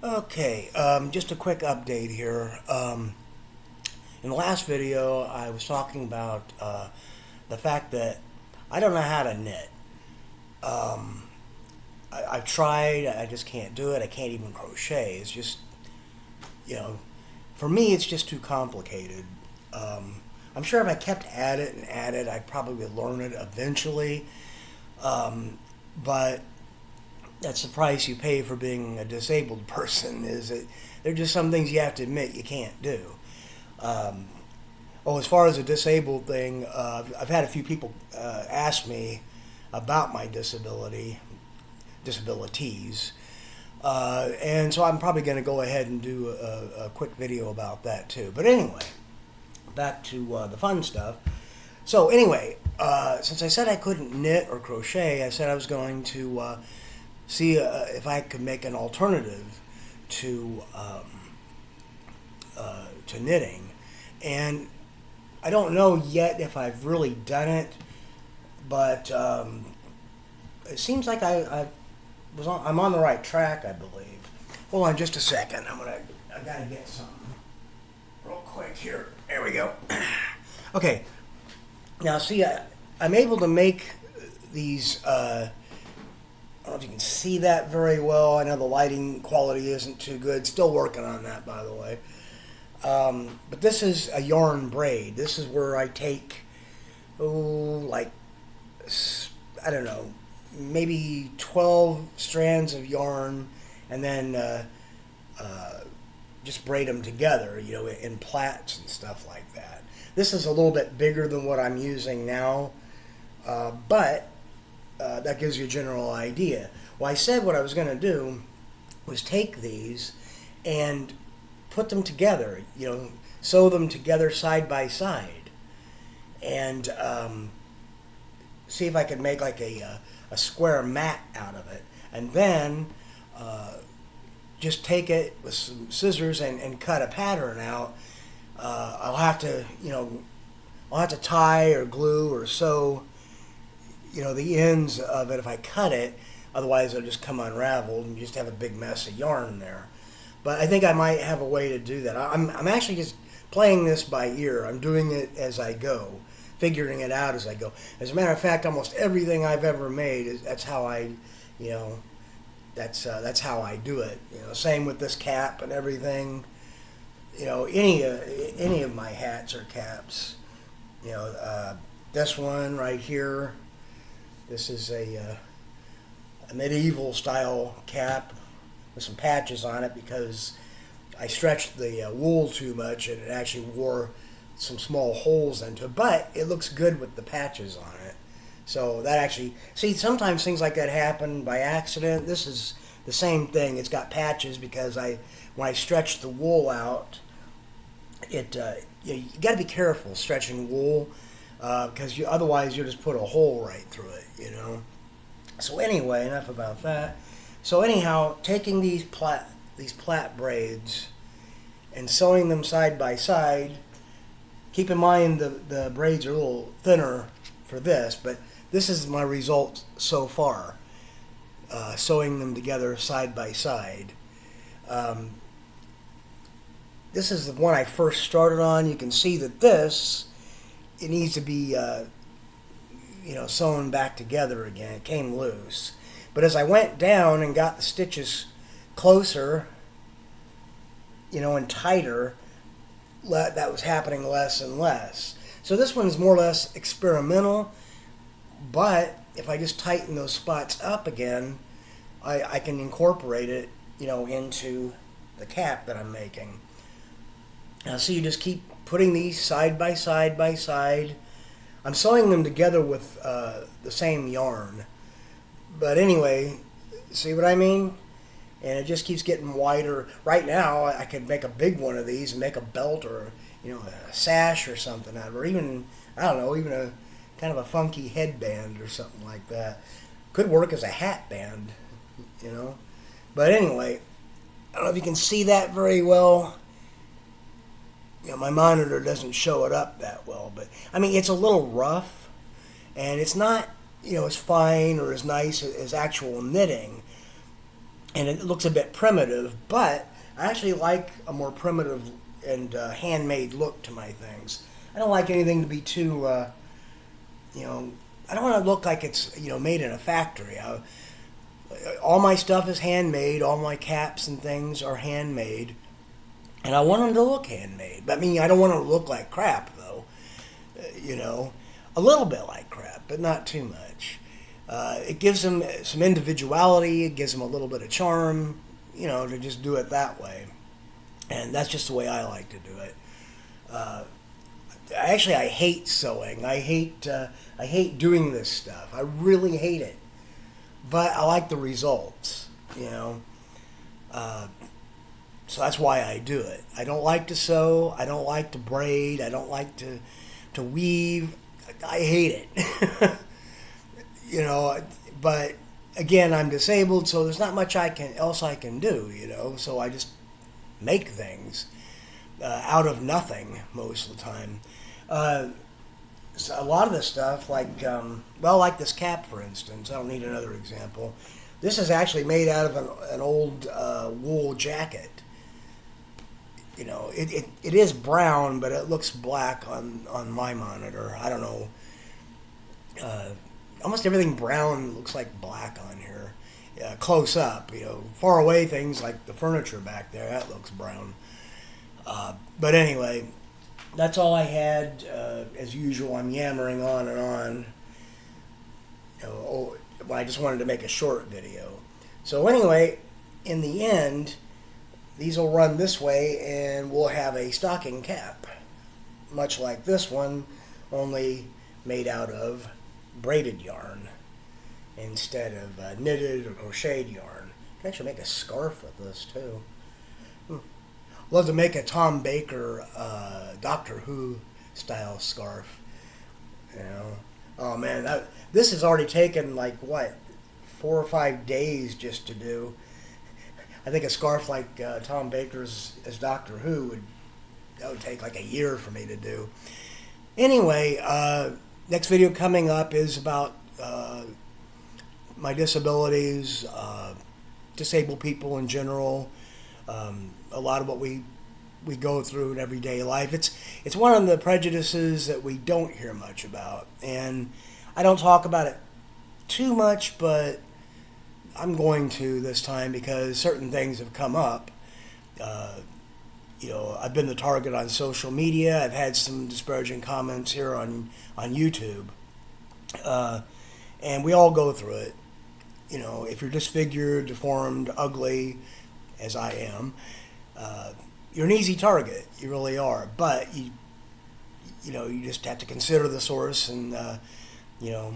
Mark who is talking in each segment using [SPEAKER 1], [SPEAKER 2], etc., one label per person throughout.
[SPEAKER 1] Okay, just a quick update here. In the last video, I was talking about the fact that I don't know how to knit. Um, I've tried, I just can't do it. I can't even crochet. It's just, you know, for me, it's just too complicated. I'm sure if I kept at it and at it, I'd probably learn it eventually. But that's the price you pay for being a disabled person. Is that there are just some things you have to admit you can't do. Um, as far as a disabled thing, I've had a few people ask me about my disabilities, and so I'm probably going to go ahead and do a quick video about that too. But anyway, back to the fun stuff. So anyway, since I said I couldn't knit or crochet, I said I was going to see if I could make an alternative to knitting, and I don't know yet if I've really done it, but it seems like I'm on the right track, I believe. Hold on just a second. I gotta get something real quick here. There we go. Okay. Now see, I'm able to make these. I don't know if you can see that very well. I know the lighting quality isn't too good. Still working on that, by the way. But this is a yarn braid. This is where I take, like, I don't know, maybe 12 strands of yarn and then just braid them together, in plaits and stuff like that. This is a little bit bigger than what I'm using now, but that gives you a general idea. Well, I said what I was going to do was take these and put them together, sew them together side by side, and see if I could make like a square mat out of it, and then just take it with some scissors and cut a pattern out. I'll have to tie or glue or sew, the ends of it if I cut it. Otherwise, it'll just come unraveled and you just have a big mess of yarn there. But I think I might have a way to do that. I'm actually just playing this by ear. I'm doing it as I go, figuring it out as I go. As a matter of fact, almost everything I've ever made that's how I, that's how I do it. Same with this cap and everything. Any of my hats or caps. This one right here. This is a medieval style cap with some patches on it because I stretched the wool too much and it actually wore some small holes into it, but it looks good with the patches on it. So that actually, see, sometimes things like that happen by accident. This is the same thing. It's got patches because when I stretched the wool out, you got to be careful stretching wool because otherwise you'll just put a hole right through it, So anyway, enough about that. So anyhow, taking these plait braids and sewing them side by side. Keep in mind the braids are a little thinner for this, but this is my result so far. Sewing them together side by side. This is the one I first started on. You can see that it needs to be sewn back together again. It came loose. But as I went down and got the stitches closer, and tighter, that was happening less and less. So this one's more or less experimental, but if I just tighten those spots up again, I can incorporate it, into the cap that I'm making. So you just keep putting these side by side by side. I'm sewing them together with the same yarn. But anyway, see what I mean? And it just keeps getting wider. Right now, I could make a big one of these and make a belt or, a sash or something out of it. Or even, I don't know, even a kind of a funky headband or something like that. Could work as a hat band, But anyway, I don't know if you can see that very well. My monitor doesn't show it up that well. But, it's a little rough. And it's not, as fine or as nice as actual knitting. and it looks a bit primitive, but I actually like a more primitive and handmade look to my things. I don't like anything to be too, you know, I don't want to look like it's, you know, made in a factory. All my stuff is handmade. All my caps and things are handmade, and I want them to look handmade. But I mean, I don't want them to look like crap, though. You know, a little bit like crap, but not too much. It gives them some individuality. It gives them a little bit of charm, you know, to just do it that way. And that's just the way I like to do it. Actually, I hate sewing. I hate doing this stuff. I really hate it. But I like the results, you know. So that's why I do it. I don't like to sew. I don't like to braid. I don't like to weave. I hate it. You know, but again, I'm disabled, so there's not much else I can do, you know. So I just make things out of nothing most of the time. So a lot of this stuff, like like this cap, for instance. I don't need another example. This is actually made out of an old wool jacket. You know, it is brown, but it looks black on my monitor. I don't know. Almost everything brown looks like black on here. Close up, you know. Far away, things like the furniture back there, that looks brown. But anyway, that's all I had. As usual, I'm yammering on and on. You know, I just wanted to make a short video. So anyway, in the end, these will run this way, and we'll have a stocking cap, much like this one, only made out of braided yarn instead of knitted or crocheted yarn. I can actually make a scarf with this too. Love to make a Tom Baker Doctor Who style scarf. You know, oh man, this has already taken like what, 4 or 5 days just to do. I think a scarf like Tom Baker's as Doctor Who would take like a year for me to do. Anyway, next video coming up is about my disabilities, disabled people in general. A lot of what we go through in everyday life. It's one of the prejudices that we don't hear much about, and I don't talk about it too much, but I'm going to this time because certain things have come up. You know, I've been the target on social media. I've had some disparaging comments here on YouTube, and we all go through it. You know, if you're disfigured, deformed, ugly, as I am, you're an easy target. You really are. But you know, you just have to consider the source and you know,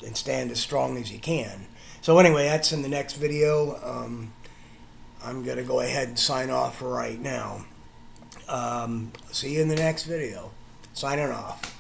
[SPEAKER 1] and stand as strong as you can. So anyway, that's in the next video. I'm gonna go ahead and sign off for right now. See you in the next video. Signing off.